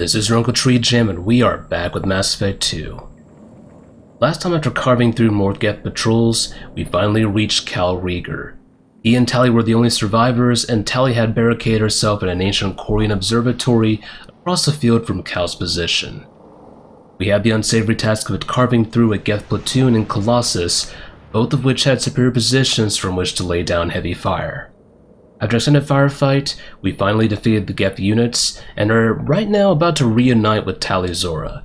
This is your Uncle TreeJam, and we are back with Mass Effect 2. Last time, after carving through more Geth patrols, we finally reached Cal Rieger. He and Tali were the only survivors, and Tali had barricaded herself in an ancient Quarian observatory across the field from Cal's position. We had the unsavory task of carving through a Geth platoon and Colossus, both of which had superior positions from which to lay down heavy fire. After an extended firefight, we finally defeated the Geth units, and are right now about to reunite with Tali'Zorah.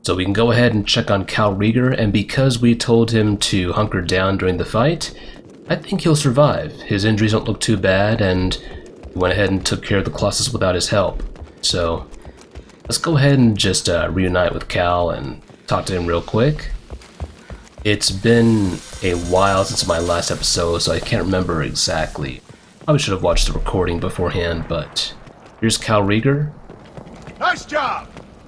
So we can go ahead and check on Cal Rieger, and because we told him to hunker down during the fight, I think he'll survive. His injuries don't look too bad, and we went ahead and took care of the Colossus without his help. So let's go ahead and just reunite with Cal and talk to him real quick. It's been a while since my last episode, so I can't remember exactly. Probably should have watched the recording beforehand, but here's Cal Rieger. Nice job!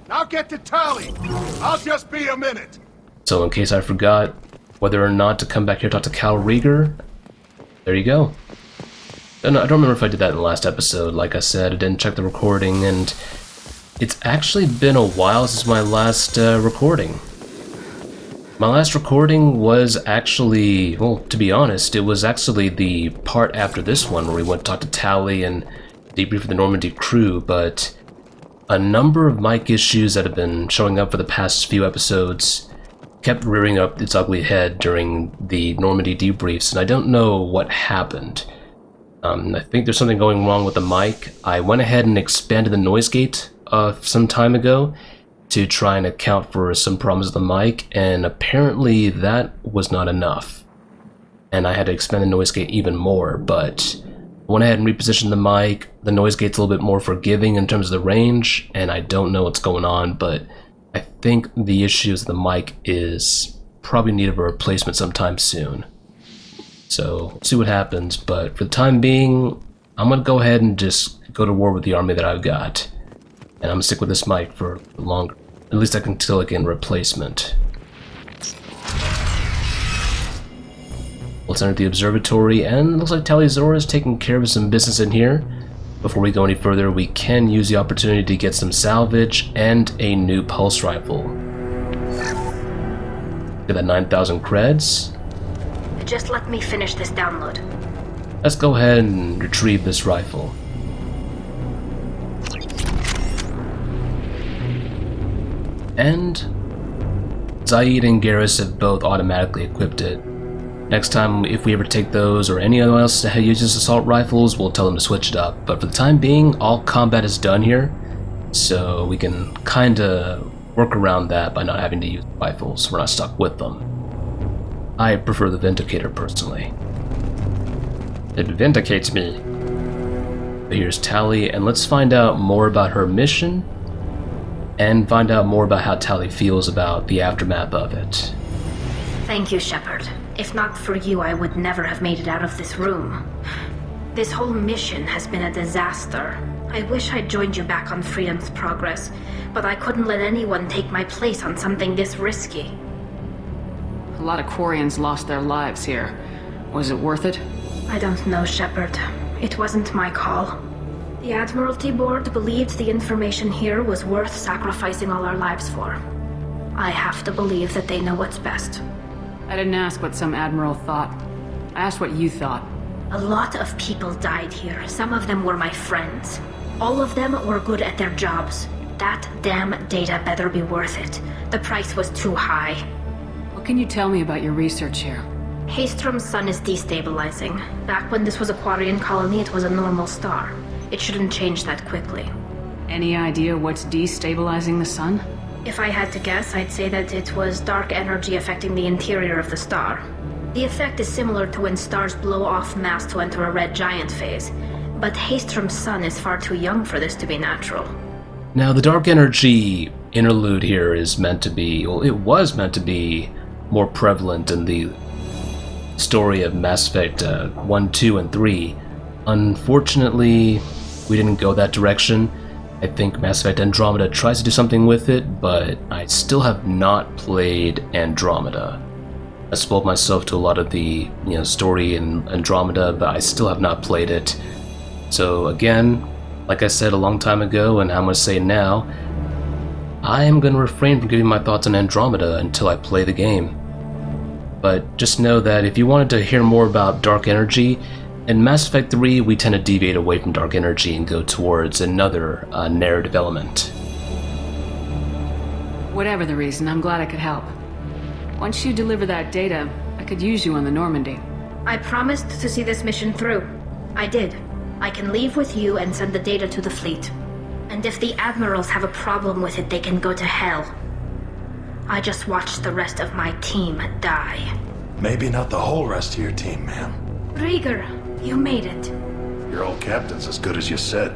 Now get to Tali! I'll just be a minute! So in case I forgot whether or not to come back here to talk to Cal Rieger, there you go. I don't remember if I did that in the last episode. Like I said, I didn't check the recording, and it's actually been a while since my last recording. My last recording was actually, well, to be honest, it was actually the part after this one where we went to talk to Tali and debrief the Normandy crew, but a number of mic issues that have been showing up for the past few episodes kept rearing up its ugly head during the Normandy debriefs, and I don't know what happened. I think there's something going wrong with the mic. I went ahead and expanded the noise gate some time ago to try and account for some problems with the mic, and apparently that was not enough. And I had to expand the noise gate even more, but I went ahead and repositioned the mic. The noise gate's a little bit more forgiving in terms of the range, and I don't know what's going on, but I think the issue is the mic is probably in need of a replacement sometime soon. So, we'll see what happens, but for the time being, I'm gonna go ahead and just go to war with the army that I've got. And I'm gonna stick with this mic for longer. At least I can till I get a replacement. Let's enter the observatory, and it looks like Tali'Zorah is taking care of some business in here. Before we go any further, we can use the opportunity to get some salvage and a new pulse rifle. Get that 9,000 creds. Just let me finish this download. Let's go ahead and retrieve this rifle. And Zaid and Garrus have both automatically equipped it. Next time, if we ever take those or anyone else that uses assault rifles, we'll tell them to switch it up. But for the time being, all combat is done here, so we can kinda work around that by not having to use rifles. We're not stuck with them. I prefer the Vindicator personally. It vindicates me. But here's Tali, and let's find out more about her mission and find out more about how Tali feels about the aftermath of it. Thank you, Shepard. If not for you, I would never have made it out of this room. This whole mission has been a disaster. I wish I'd joined you back on Freedom's Progress, but I couldn't let anyone take my place on something this risky. A lot of Quarians lost their lives here. Was it worth it? I don't know, Shepard. It wasn't my call. The Admiralty Board believed the information here was worth sacrificing all our lives for. I have to believe that they know what's best. I didn't ask what some admiral thought. I asked what you thought. A lot of people died here. Some of them were my friends. All of them were good at their jobs. That damn data better be worth it. The price was too high. What can you tell me about your research here? Haestrom's sun is destabilizing. Back when this was a Quarian colony, it was a normal star. It shouldn't change that quickly. Any idea what's destabilizing the sun? If I had to guess, I'd say that it was dark energy affecting the interior of the star. The effect is similar to when stars blow off mass to enter a red giant phase, but Haestrom's sun is far too young for this to be natural. Now, the dark energy interlude here is meant to be, well, it was meant to be more prevalent in the story of Mass Effect 1, 2, and 3. Unfortunately, we didn't go that direction. I think Mass Effect Andromeda tries to do something with it, but I still have not played Andromeda. I spoiled myself to a lot of the story in Andromeda, but I still have not played it. So again, like I said a long time ago, and I'm going to say now, I am going to refrain from giving my thoughts on Andromeda until I play the game. But just know that if you wanted to hear more about dark energy, in Mass Effect 3 we tend to deviate away from dark energy and go towards another narrative element. Whatever the reason, I'm glad I could help. Once you deliver that data, I could use you on the Normandy. I promised to see this mission through. I did. I can leave with you and send the data to the fleet. And if the admirals have a problem with it, they can go to hell. I just watched the rest of my team die. Maybe not the whole rest of your team, ma'am. Rieger, you made it. Your old captain's as good as you said.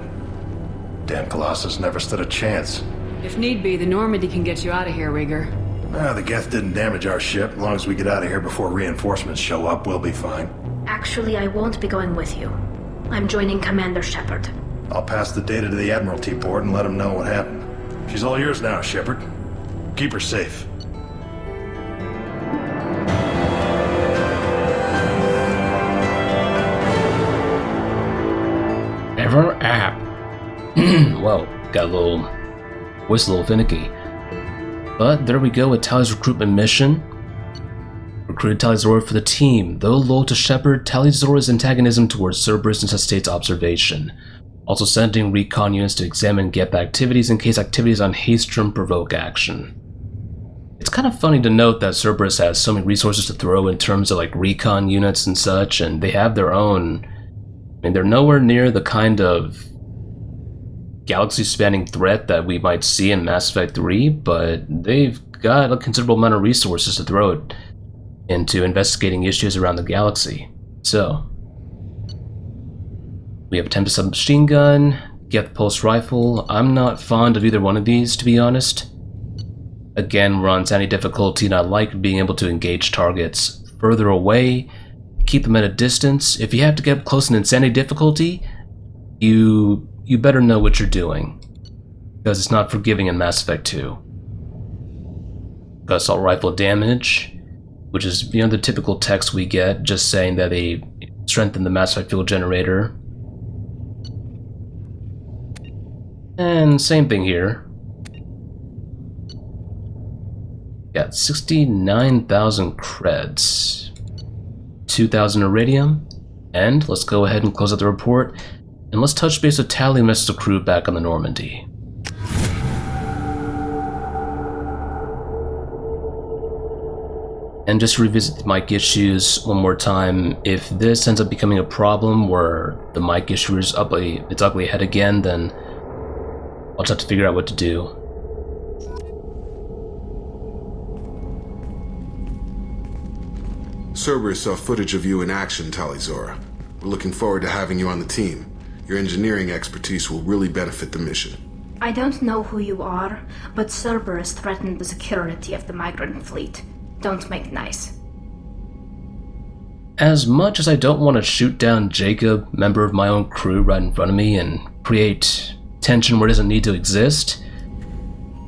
Damn Colossus never stood a chance. If need be, the Normandy can get you out of here, Rieger. The Geth didn't damage our ship. As long as we get out of here before reinforcements show up, we'll be fine. Actually, I won't be going with you. I'm joining Commander Shepard. I'll pass the data to the Admiralty board and let them know what happened. She's all yours now, Shepard. Keep her safe. Ever app. Well, got a little voice a little finicky. But there we go with Tali's recruitment mission. Recruited Tali'Zorah for the team. Though loyal to Shepard, Tali'Zorah's antagonism towards Cerberus necessitates observation. Also sending recon units to examine Geth activities in case activities on Haestrom provoke action. It's kind of funny to note that Cerberus has so many resources to throw in terms of like recon units and such, and they have their own. I mean, they're nowhere near the kind of galaxy-spanning threat that we might see in Mass Effect 3, but they've got a considerable amount of resources to throw it into investigating issues around the galaxy. So, we have a Tempest submachine gun, Geth pulse rifle. I'm not fond of either one of these, to be honest. Again, we're on sandy difficulty, and I like being able to engage targets further away, keep them at a distance. If you have to get up close in insanity difficulty, you better know what you're doing, because it's not forgiving in Mass Effect 2. Got assault rifle damage, which is the typical text we get, just saying that they strengthen the Mass Effect fuel generator. And same thing here. Got 69,000 creds, 2,000 iridium, and let's go ahead and close out the report, and let's touch base with Tali and the rest of the crew back on the Normandy. And just to revisit the mic issues one more time, if this ends up becoming a problem where the mic issue is its ugly head again, then I'll just have to figure out what to do. Cerberus saw footage of you in action, Tali'Zorah. We're looking forward to having you on the team. Your engineering expertise will really benefit the mission. I don't know who you are, but Cerberus threatened the security of the migrant fleet. Don't make nice. As much as I don't want to shoot down Jacob, member of my own crew, right in front of me and create tension where it doesn't need to exist,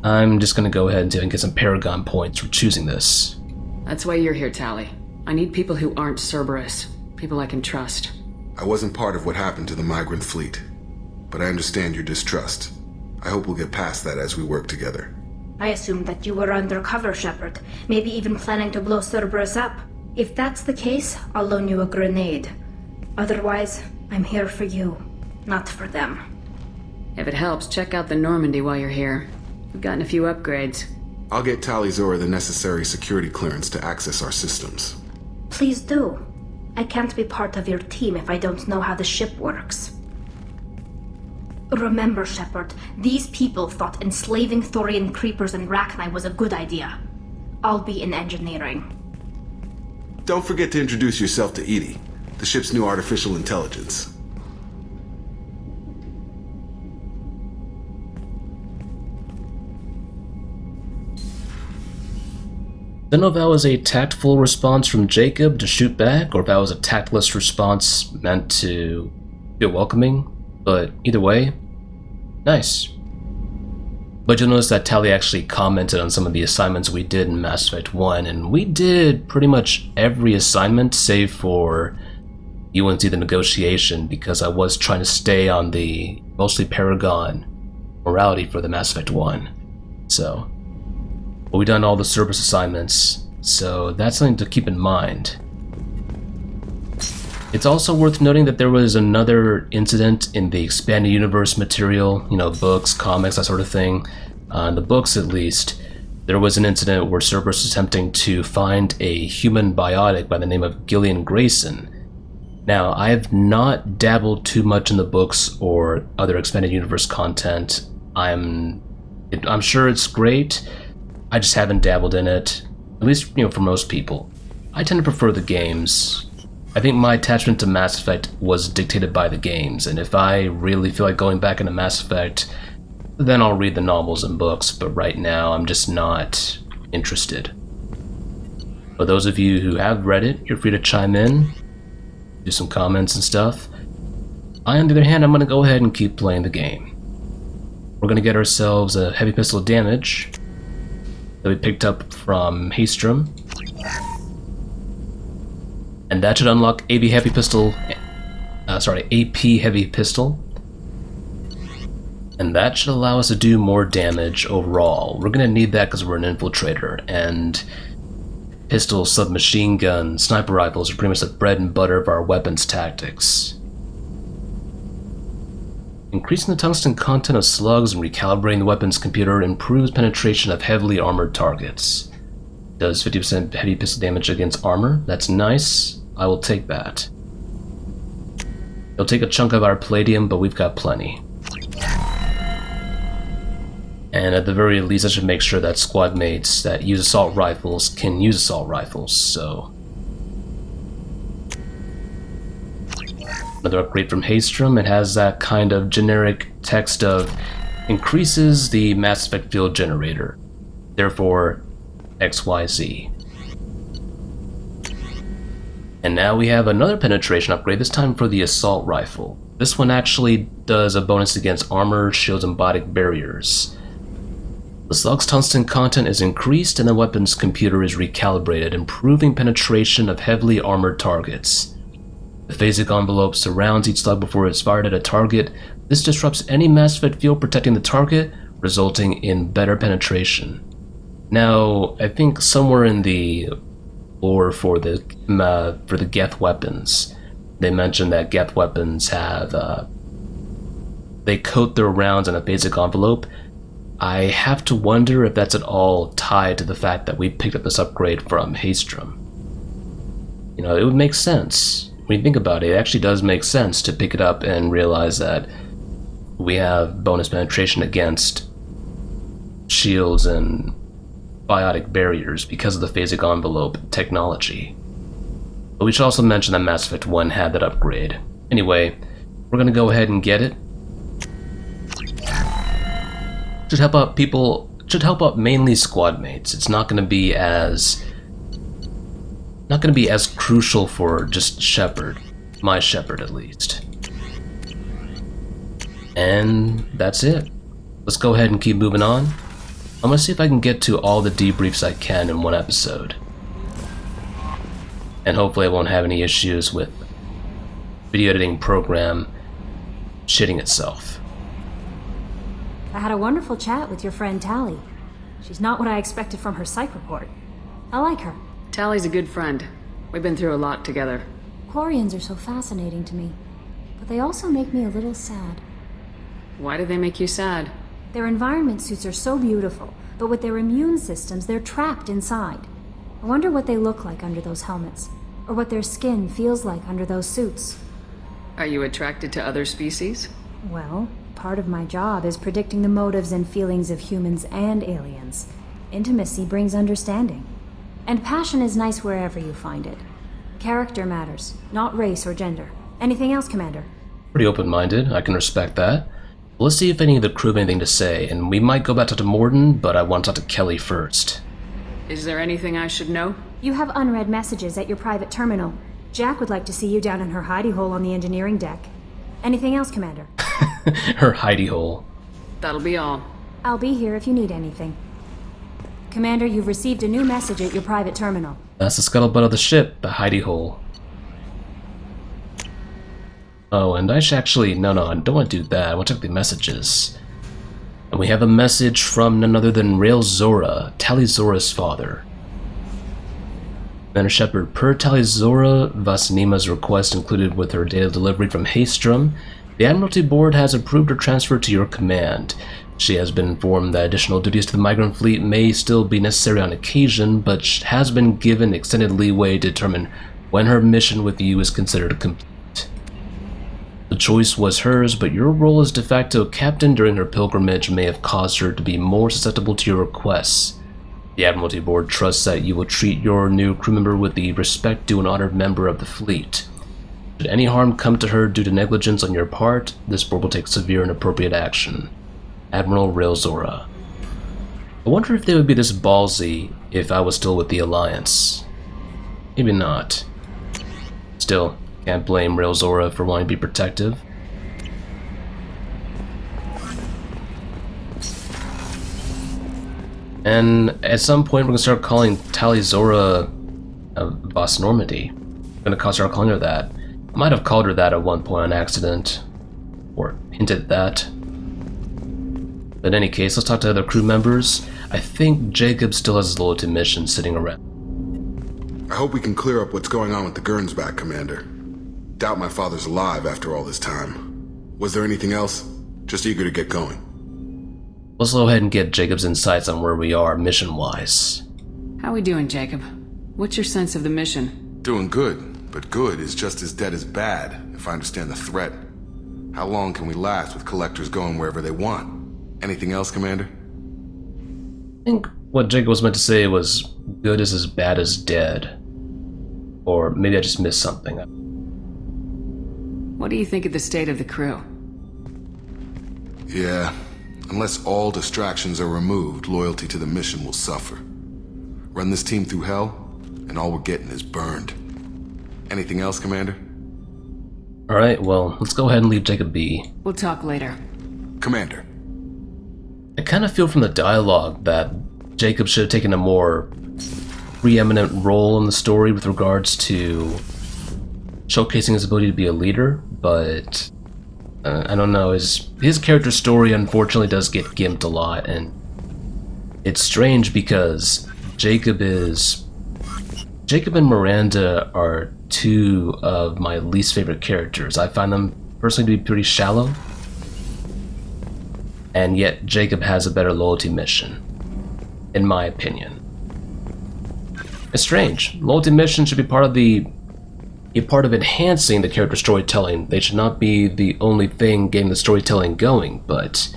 I'm just going to go ahead and get some paragon points for choosing this. That's why you're here, Tali. I need people who aren't Cerberus. People I can trust. I wasn't part of what happened to the migrant fleet, but I understand your distrust. I hope we'll get past that as we work together. I assumed that you were undercover, Shepard. Maybe even planning to blow Cerberus up. If that's the case, I'll loan you a grenade. Otherwise, I'm here for you, not for them. If it helps, check out the Normandy while you're here. We've gotten a few upgrades. I'll get Tali'Zorah the necessary security clearance to access our systems. Please do. I can't be part of your team if I don't know how the ship works. Remember, Shepard, these people thought enslaving Thorian creepers and Rachni was a good idea. I'll be in engineering. Don't forget to introduce yourself to Edie, the ship's new artificial intelligence. Don't know if that was a tactful response from Jacob to shoot back, or if that was a tactless response meant to feel welcoming, but either way, nice. But you'll notice that Tali actually commented on some of the assignments we did in Mass Effect 1, and we did pretty much every assignment save for UNC the negotiation, because I was trying to stay on the mostly paragon morality for the Mass Effect 1. So, but we've done all the Cerberus assignments, so that's something to keep in mind. It's also worth noting that there was another incident in the expanded universe material, you know, books, comics, that sort of thing. In the books, at least, there was an incident where Cerberus was attempting to find a human biotic by the name of Gillian Grayson. Now, I have not dabbled too much in the books or other expanded universe content. I'm sure it's great. I just haven't dabbled in it, at least, you know, for most people. I tend to prefer the games. I think my attachment to Mass Effect was dictated by the games, and if I really feel like going back into Mass Effect, then I'll read the novels and books, but right now I'm just not interested. For those of you who have read it, you're free to chime in, do some comments and stuff. On the other hand, I'm going to go ahead and keep playing the game. We're going to get ourselves a heavy pistol damage that we picked up from Haestrom. And that should unlock AP Heavy Pistol. AP Heavy Pistol. And that should allow us to do more damage overall. We're going to need that because we're an infiltrator, and pistols, submachine guns, sniper rifles are pretty much the bread and butter of our weapons tactics. Increasing the tungsten content of slugs and recalibrating the weapons computer improves penetration of heavily armored targets. Does 50% heavy pistol damage against armor. That's nice. I will take that. It'll take a chunk of our palladium, but we've got plenty. And at the very least, I should make sure that squad mates that use assault rifles can use assault rifles, so... Another upgrade from Haestrom. It has that kind of generic text of increases the Mass Effect field generator. Therefore, XYZ. And now we have another penetration upgrade, this time for the assault rifle. This one actually does a bonus against armor, shields, and biotic barriers. The slug's tungsten content is increased and the weapon's computer is recalibrated, improving penetration of heavily armored targets. The phasic envelope surrounds each slug before it's fired at a target. This disrupts any Mass Effect field protecting the target, resulting in better penetration. Now, I think somewhere in the lore for the Geth weapons, they mentioned that Geth weapons have they coat their rounds in a phasic envelope. I have to wonder if that's at all tied to the fact that we picked up this upgrade from Haestrom. You know, it would make sense. When you think about it, it actually does make sense to pick it up and realize that we have bonus penetration against shields and biotic barriers because of the phasic envelope technology. But we should also mention that Mass Effect 1 had that upgrade. Anyway, we're going to go ahead and get it. Should help out people, should help out mainly squad mates. It's not going to be as crucial for just Shepard, my Shepard at least. And that's it. Let's go ahead and keep moving on. I'm going to see if I can get to all the debriefs I can in one episode. And hopefully I won't have any issues with video editing program shitting itself. I had a wonderful chat with your friend Tali. She's not what I expected from her psych report. I like her. Tali's a good friend. We've been through a lot together. Quarians are so fascinating to me, but they also make me a little sad. Why do they make you sad? Their environment suits are so beautiful, but with their immune systems, they're trapped inside. I wonder what they look like under those helmets, or what their skin feels like under those suits. Are you attracted to other species? Well, part of my job is predicting the motives and feelings of humans and aliens. Intimacy brings understanding. And passion is nice wherever you find it. Character matters, not race or gender. Anything else, Commander? Pretty open-minded, I can respect that. Let's see if any of the crew have anything to say, and we might go back to Morden, but I want to talk to Kelly first. Is there anything I should know? You have unread messages at your private terminal. Jack would like to see you down in her hidey hole on the engineering deck. Anything else, Commander? Her hidey hole. That'll be all. I'll be here if you need anything. Commander, you've received a new message at your private terminal. That's the scuttlebutt of the ship, the hidey hole. Oh, and I should actually... No, I don't want to do that. I want to check the messages. And we have a message from none other than Tali'Zorah, Tali'Zorah's father. Commander Shepard, per Tali'Zorah Vasnima's request included with her data delivery from Haestrom, the Admiralty Board has approved her transfer to your command. She has been informed that additional duties to the migrant fleet may still be necessary on occasion, but has been given extended leeway to determine when her mission with you is considered complete. The choice was hers, but your role as de facto captain during her pilgrimage may have caused her to be more susceptible to your requests. The Admiralty Board trusts that you will treat your new crew member with the respect due an honored member of the fleet. Should any harm come to her due to negligence on your part, this board will take severe and appropriate action. Admiral Tali'Zorah. I wonder if they would be this ballsy if I was still with the Alliance. Maybe not. Still, can't blame Tali'Zorah for wanting to be protective. And at some point, we're gonna start calling Tali'Zorah Boss Normandy. I'm gonna start calling her that. I might have called her that at one point on accident, or hinted at that. But in any case, let's talk to other crew members. I think Jacob still has his loyalty mission sitting around. I hope we can clear up what's going on with the Gernsback, Commander. Doubt my father's alive after all this time. Was there anything else? Just eager to get going. Let's go ahead and get Jacob's insights on where we are mission-wise. How we doing, Jacob? What's your sense of the mission? Doing good, but good is just as dead as bad, if I understand the threat. How long can we last with collectors going wherever they want? Anything else, Commander? I think what Jacob was meant to say was good is as bad as dead. Or maybe I just missed something. What do you think of the state of the crew? Yeah, unless all distractions are removed, loyalty to the mission will suffer. Run this team through hell, and all we're getting is burned. Anything else, Commander? Alright, well, let's go ahead and leave Jacob be. We'll talk later. Commander. I kind of feel from the dialogue that Jacob should have taken a more preeminent role in the story with regards to showcasing his ability to be a leader, but I don't know, his character story unfortunately does get gimped a lot, and it's strange because Jacob and Miranda are two of my least favorite characters. I find them personally to be pretty shallow. And yet Jacob has a better loyalty mission, in my opinion. It's strange. Loyalty missions should be part of enhancing the character storytelling. They should not be the only thing getting the storytelling going, but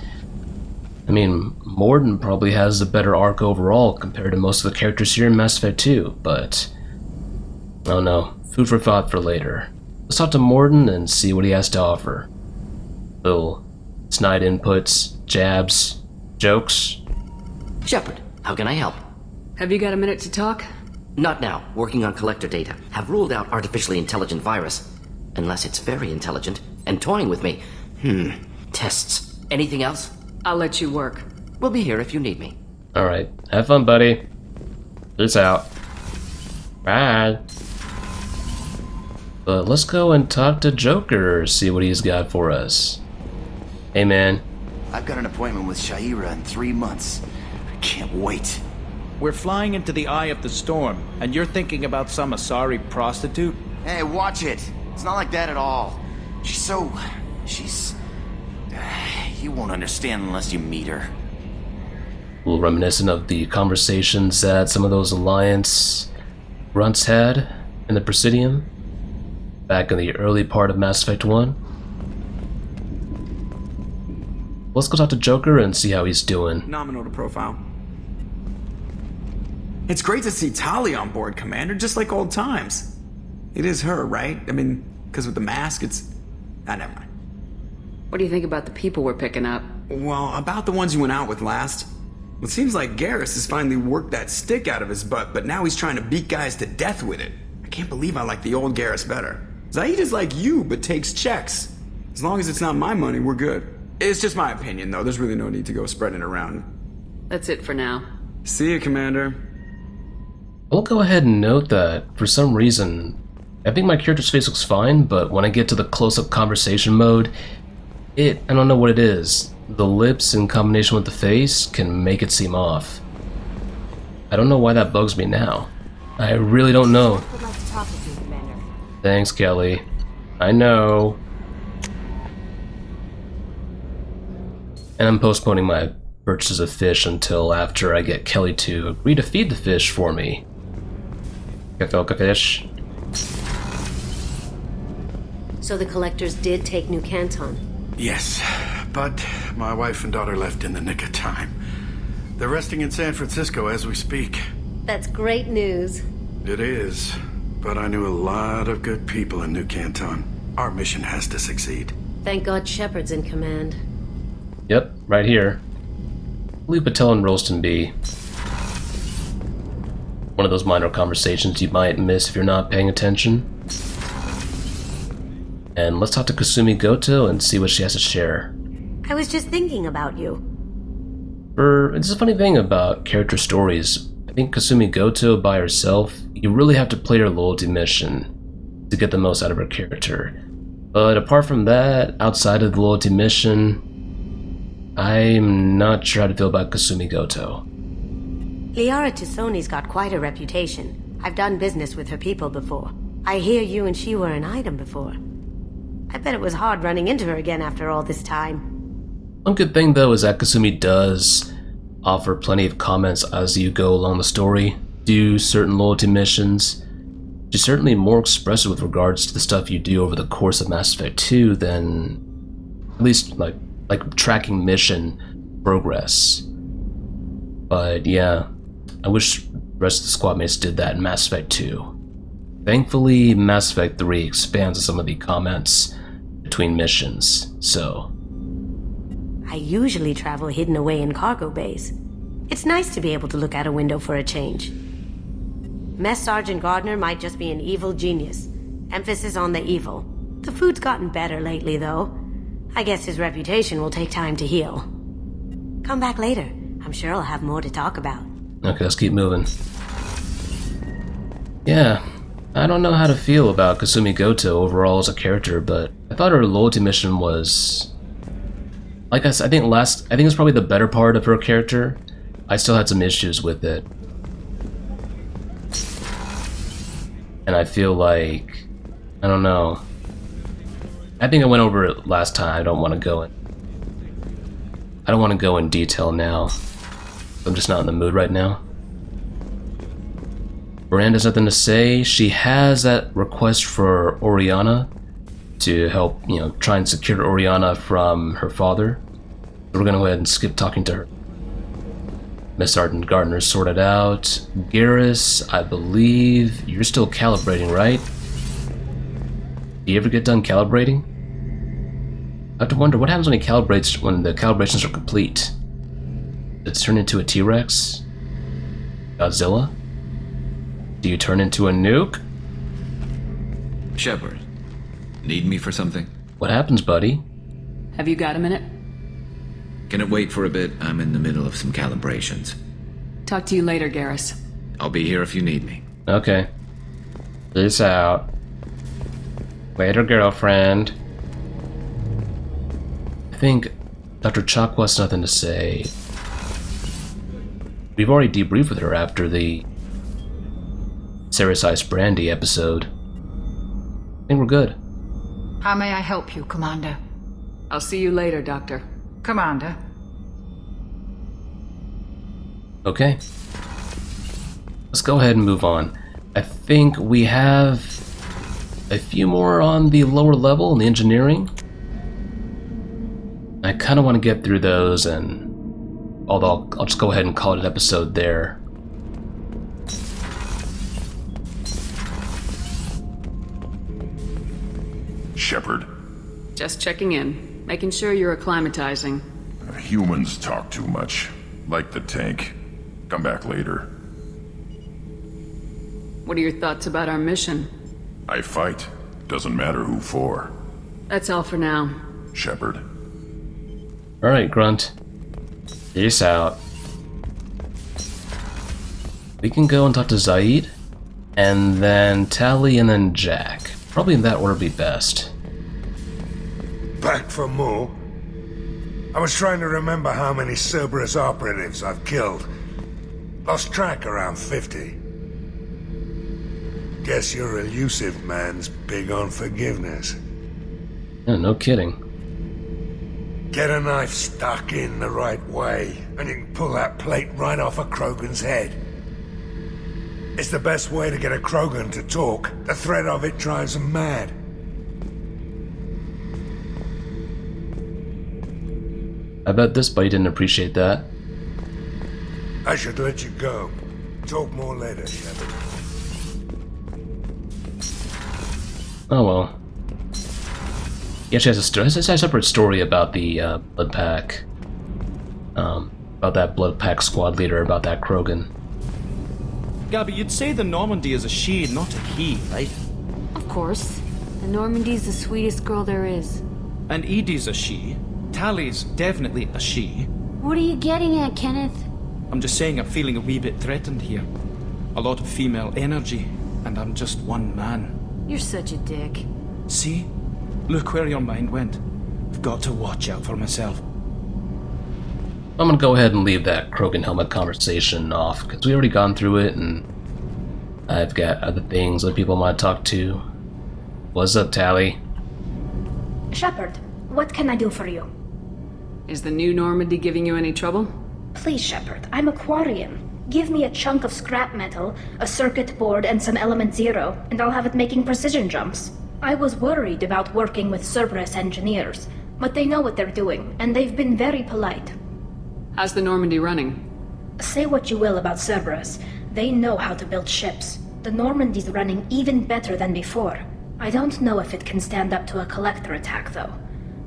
I mean, Morden probably has a better arc overall compared to most of the characters here in Mass Effect 2, but I don't know. Food for thought for later. Let's talk to Morden and see what he has to offer. Little snide inputs, jabs, jokes. Shepard, how can I help? Have you got a minute to talk? Not now. Working on collector data. Have ruled out artificially intelligent virus. Unless it's very intelligent and toying with me. Tests. Anything else? I'll let you work. We'll be here if you need me. Alright, have fun, buddy. Peace out. Bye. But let's go and talk to Joker, see what he's got for us. Hey, man. I've got an appointment with Shaira in 3 months. I can't wait. We're flying into the eye of the storm, and you're thinking about some Asari prostitute? Hey, watch it. It's not like that at all. She's... You won't understand unless you meet her. A little reminiscent of the conversations that some of those Alliance grunts had in the Presidium back in the early part of Mass Effect 1. Let's go talk to Joker and see how he's doing. Nominal to profile. It's great to see Tali on board, Commander, just like old times. It is her, right? I mean, because with the mask, it's... never mind. What do you think about the people we're picking up? Well, about the ones you went out with last. It seems like Garrus has finally worked that stick out of his butt, but now he's trying to beat guys to death with it. I can't believe I like the old Garrus better. Zaid is like you, but takes checks. As long as it's not my money, we're good. It's just my opinion, though. There's really no need to go spreading it around. That's it for now. See you, Commander. I'll go ahead and note that, for some reason, I think my character's face looks fine, but when I get to the close-up conversation mode, I don't know what it is. the lips in combination with the face can make it seem off. I don't know why that bugs me now. I really don't know. Would like to talk with you, Commander. Thanks, Kelly. I know. And I'm postponing my purchase of fish until after I get Kelly to agree to feed the fish for me. Kafelka fish. So the collectors did take New Canton? Yes, but my wife and daughter left in the nick of time. They're resting in San Francisco as we speak. That's great news. It is, but I knew a lot of good people in New Canton. Our mission has to succeed. Thank God Shepard's in command. Yep, right here. Leave Patel and Rolston be. One of those minor conversations you might miss if you're not paying attention. And let's talk to Kasumi Goto and see what she has to share. I was just thinking about you. It's a funny thing about character stories. I think Kasumi Goto by herself, you really have to play her loyalty mission to get the most out of her character. But apart from that, outside of the loyalty mission, I'm not sure how to feel about Kasumi Goto. Liara Tisoni's got quite a reputation. I've done business with her people before. I hear you and she were an item before. I bet it was hard running into her again after all this time. One good thing though is that Kasumi does offer plenty of comments as you go along the story, do certain loyalty missions. She's certainly more expressive with regards to the stuff you do over the course of Mass Effect 2 than, at least like tracking mission progress. But yeah, I wish the rest of the squad mates did that in Mass Effect 2. Thankfully, Mass Effect 3 expands on some of the comments between missions, so... I usually travel hidden away in cargo bays. It's nice to be able to look out a window for a change. Mess Sergeant Gardner might just be an evil genius. Emphasis on the evil. The food's gotten better lately, though. I guess his reputation will take time to heal. Come back later. I'm sure I'll have more to talk about. Okay, let's keep moving. Yeah, I don't know how to feel about Kasumi Goto overall as a character, but I thought her loyalty mission was... Like I said, I think it's probably the better part of her character. I still had some issues with it. And I feel like... I don't know. I think I went over it last time. I don't want to go in detail now. I'm just not in the mood right now. Miranda's nothing to say. She has that request for Oriana to help, try and secure Oriana from her father. So we're gonna go ahead and skip talking to her. Miss Sergeant Gardner's sorted out. Garrus, I believe you're still calibrating, right? Do you ever get done calibrating? I have to wonder what happens when he calibrates when the calibrations are complete. Does it turn into a T-Rex? Godzilla? Do you turn into a nuke? Shepard, need me for something? What happens, buddy? Have you got a minute? Can it wait for a bit? I'm in the middle of some calibrations. Talk to you later, Garrus. I'll be here if you need me. Okay. Peace out. Later, girlfriend. I think Dr. Chakwa has nothing to say. We've already debriefed with her after the Cerberus Ice Brandy episode. I think we're good. How may I help you, Commander? I'll see you later, Doctor. Commander. Okay. Let's go ahead and move on. I think we have a few more on the lower level in the engineering. I kind of want to get through those, and although I'll just go ahead and call it an episode there. Shepard. Just checking in, making sure you're acclimatizing. Humans talk too much. Like the tank. Come back later. What are your thoughts about our mission? I fight. Doesn't matter who for. That's all for now. Shepard. Alright, Grunt. Peace out. We can go and talk to Zaid, and then Tali, and then Jack. Probably in that order would be best. Back for more? I was trying to remember how many Cerberus operatives I've killed. Lost track around 50. Guess your elusive man's big on forgiveness. Yeah, no kidding. Get a knife stuck in the right way, and you can pull that plate right off a Krogan's head. It's the best way to get a Krogan to talk. The threat of it drives them mad. I bet this buddy didn't appreciate that. I should let you go. Talk more later, Shepard. Oh well. He actually has a separate story about the blood pack. About that blood pack squad leader, about that Krogan. Gabby, you'd say the Normandy is a she, not a he, right? Of course. The Normandy's the sweetest girl there is. And Edie's a she. Tali's definitely a she. What are you getting at, Kenneth? I'm just saying I'm feeling a wee bit threatened here. A lot of female energy, and I'm just one man. You're such a dick. See? Look where your mind went. I've got to watch out for myself. I'm gonna go ahead and leave that Krogan helmet conversation off, because we already gone through it, and I've got other things that people might talk to. What's up, Tali? Shepard, what can I do for you? Is the new Normandy giving you any trouble? Please, Shepard, I'm a Quarian. Give me a chunk of scrap metal, a circuit board, and some element zero, and I'll have it making precision jumps. I was worried about working with Cerberus engineers, but they know what they're doing, and they've been very polite. How's the Normandy running? Say what you will about Cerberus, they know how to build ships. The Normandy's running even better than before. I don't know if it can stand up to a collector attack, though.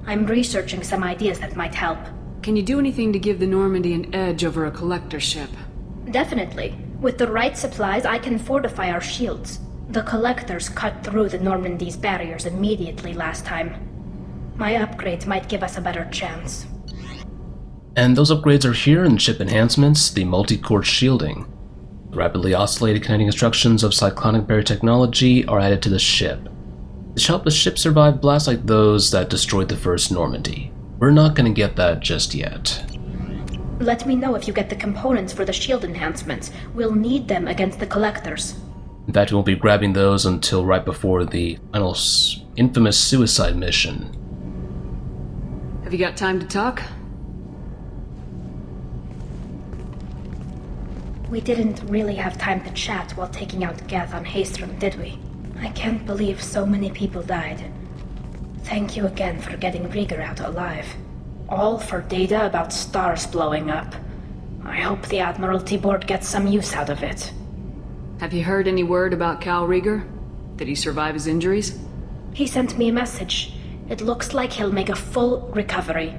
I'm researching some ideas that might help. Can you do anything to give the Normandy an edge over a collector ship? Definitely. With the right supplies, I can fortify our shields. The collectors cut through the Normandy's barriers immediately last time. My upgrades might give us a better chance. And those upgrades are here in ship enhancements, the multi-core shielding. The rapidly oscillated kinetic instructions of cyclonic barrier technology are added to the ship. This help the ship survive blasts like those that destroyed the first Normandy. We're not going to get that just yet. Let me know if you get the components for the shield enhancements. We'll need them against the collectors. In fact, we won't be grabbing those until right before the final infamous suicide mission. Have you got time to talk? We didn't really have time to chat while taking out Geth on Haestrom, did we? I can't believe so many people died. Thank you again for getting Rieger out alive. All for data about stars blowing up. I hope the Admiralty Board gets some use out of it. Have you heard any word about Cal Rieger? Did he survive his injuries? He sent me a message. It looks like he'll make a full recovery.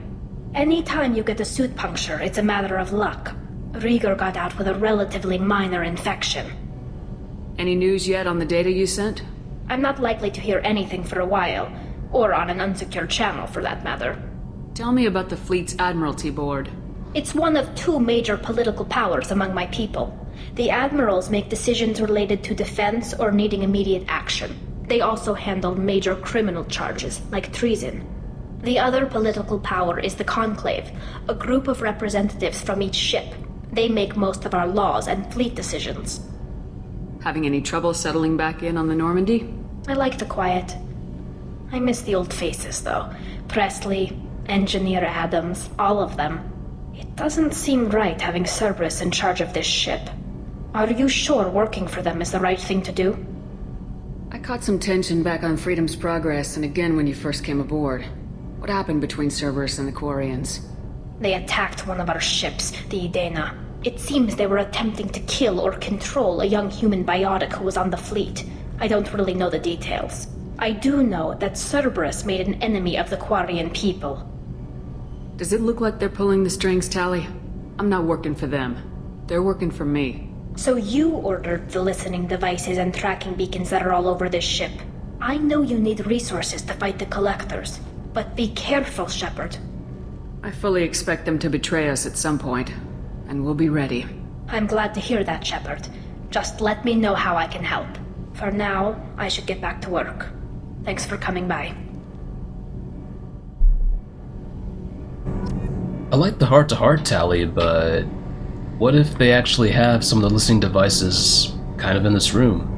Anytime you get a suit puncture, it's a matter of luck. Rieger got out with a relatively minor infection. Any news yet on the data you sent? I'm not likely to hear anything for a while, or on an unsecured channel for that matter. Tell me about the fleet's Admiralty Board. It's one of two major political powers among my people. The admirals make decisions related to defense or needing immediate action. They also handle major criminal charges, like treason. The other political power is the Conclave, a group of representatives from each ship. They make most of our laws and fleet decisions. Having any trouble settling back in on the Normandy? I like the quiet. I miss the old faces, though. Presley, Engineer Adams, all of them. It doesn't seem right having Cerberus in charge of this ship. Are you sure working for them is the right thing to do? I caught some tension back on Freedom's Progress and again when you first came aboard. What happened between Cerberus and the Quarians? They attacked one of our ships, the Idena. It seems they were attempting to kill or control a young human biotic who was on the fleet. I don't really know the details. I do know that Cerberus made an enemy of the Quarian people. Does it look like they're pulling the strings, Tali? I'm not working for them. They're working for me. So you ordered the listening devices and tracking beacons that are all over this ship. I know you need resources to fight the Collectors, but be careful, Shepard. I fully expect them to betray us at some point, and we'll be ready. I'm glad to hear that, Shepard. Just let me know how I can help. For now, I should get back to work. Thanks for coming by. I like the heart-to-heart tally, but what if they actually have some of the listening devices kind of in this room?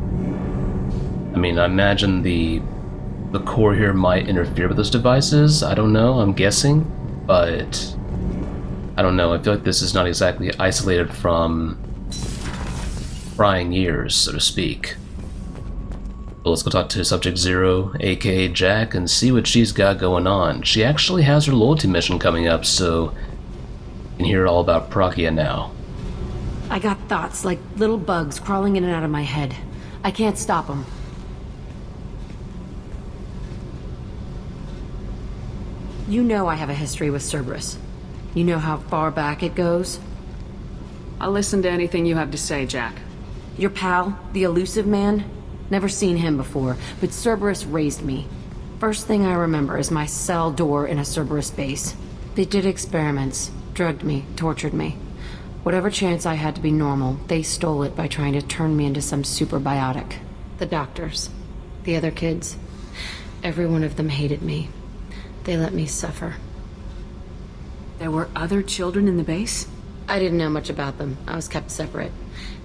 I mean, I imagine the core here might interfere with those devices. I don't know, I'm guessing, but I don't know. I feel like this is not exactly isolated from prying ears, so to speak. But let's go talk to Subject Zero, aka Jack, and see what she's got going on. She actually has her loyalty mission coming up, so you can hear all about Pragia now. I got thoughts like little bugs crawling in and out of my head. I can't stop them. You know I have a history with Cerberus. You know how far back it goes? I'll listen to anything you have to say, Jack. Your pal, the elusive man? Never seen him before, but Cerberus raised me. First thing I remember is my cell door in a Cerberus base. They did experiments, drugged me, tortured me. Whatever chance I had to be normal, they stole it by trying to turn me into some superbiotic. The doctors, the other kids, every one of them hated me. They let me suffer. There were other children in the base? I didn't know much about them. I was kept separate.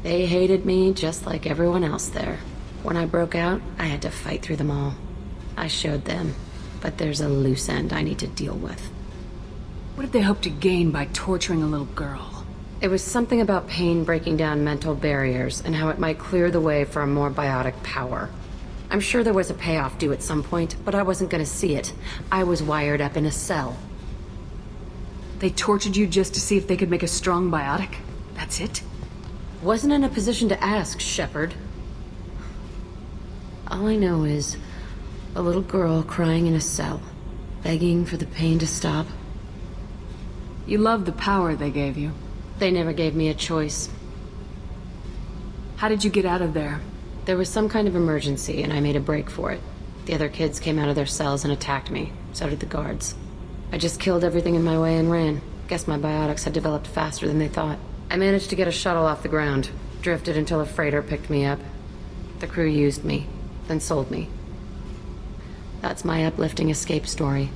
They hated me just like everyone else there. When I broke out, I had to fight through them all. I showed them, but there's a loose end I need to deal with. What did they hope to gain by torturing a little girl? It was something about pain breaking down mental barriers and how it might clear the way for a more biotic power. I'm sure there was a payoff due at some point, but I wasn't gonna see it. I was wired up in a cell. They tortured you just to see if they could make a strong biotic? That's it? Wasn't in a position to ask, Shepard. All I know is a little girl crying in a cell, begging for the pain to stop. You love the power they gave you. They never gave me a choice. How did you get out of there? There was some kind of emergency, and I made a break for it. The other kids came out of their cells and attacked me. So did the guards. I just killed everything in my way and ran. Guess my biotics had developed faster than they thought. I managed to get a shuttle off the ground. Drifted until a freighter picked me up. The crew used me, then sold me. That's my uplifting escape story.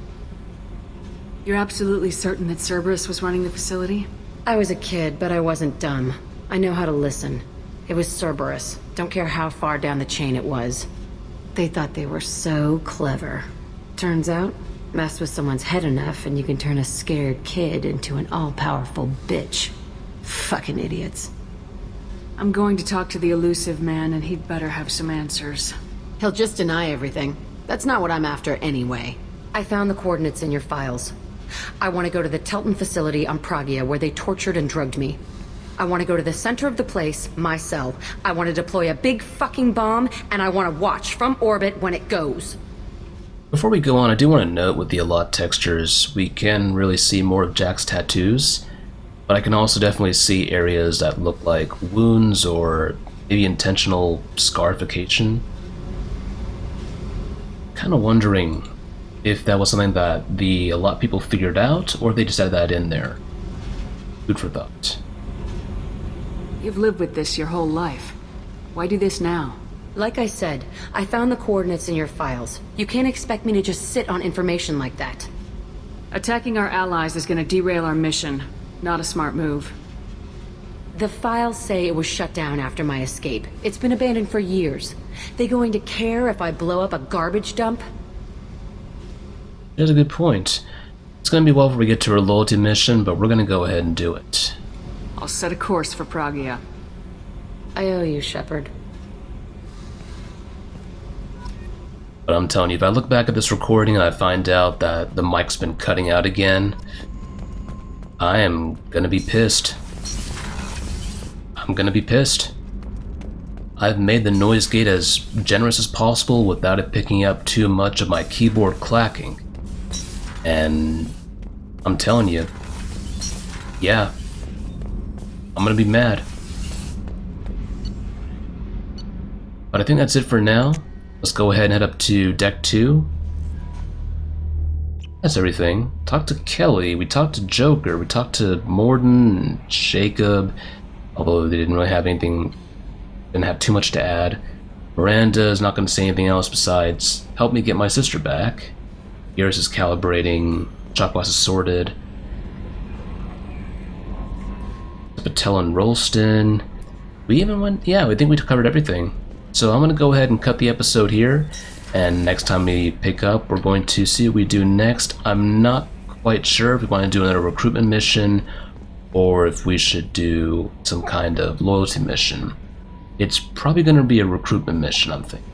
You're absolutely certain that Cerberus was running the facility? I was a kid, but I wasn't dumb. I know how to listen. It was Cerberus. Don't care how far down the chain it was. They thought they were so clever. Turns out, mess with someone's head enough and you can turn a scared kid into an all-powerful bitch. Fucking idiots. I'm going to talk to the elusive man, and he'd better have some answers. He'll just deny everything. That's not what I'm after anyway. I found the coordinates in your files. I want to go to the Telton facility on Pragia where they tortured and drugged me. I want to go to the center of the place, my cell. I want to deploy a big fucking bomb, and I want to watch from orbit when it goes. Before we go on, I do want to note with the Allot textures, we can really see more of Jack's tattoos, but I can also definitely see areas that look like wounds or maybe intentional scarification. Kind of wondering if that was something that the Allot people figured out, or if they just had that in there. Food for thought. You've lived with this your whole life. Why do this now? Like I said, I found the coordinates in your files. You can't expect me to just sit on information like that. Attacking our allies is gonna derail our mission. Not a smart move. The files say it was shut down after my escape. It's been abandoned for years. They going to care if I blow up a garbage dump? That's a good point. It's gonna be a while before we get to our loyalty mission, but we're gonna go ahead and do it. I'll set a course for Pragia. I owe you, Shepard. But I'm telling you, if I look back at this recording and I find out that the mic's been cutting out again, I am gonna be pissed. I'm gonna be pissed. I've made the noise gate as generous as possible without it picking up too much of my keyboard clacking. And I'm telling you, yeah, I'm gonna be mad. But I think that's it for now. Let's go ahead and head up to Deck 2. That's everything. Talked to Kelly, we talked to Joker, we talked to Morden and Jacob, although they didn't really have anything, didn't have too much to add. Miranda is not going to say anything else besides help me get my sister back. Garrus is calibrating, Shot Glass is sorted. Patel and Rolston. We even went, yeah, I think we covered everything. So I'm gonna go ahead and cut the episode here, and next time we pick up, we're going to see what we do next. I'm not quite sure if we want to do another recruitment mission, or if we should do some kind of loyalty mission. It's probably gonna be a recruitment mission, I'm thinking.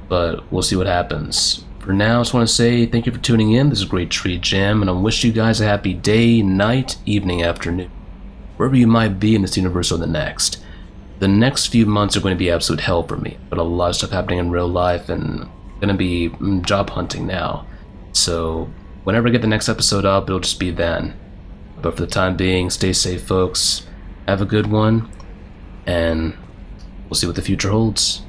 But we'll see what happens. For now, I just want to say thank you for tuning in. This is Great TreeJam, and I wish you guys a happy day, night, evening, afternoon, wherever you might be in this universe or the next. The next few months are going to be absolute hell for me, but a lot of stuff happening in real life, and I'm going to be job hunting now. So whenever I get the next episode up, it'll just be then. But for the time being, stay safe, folks. Have a good one, and we'll see what the future holds.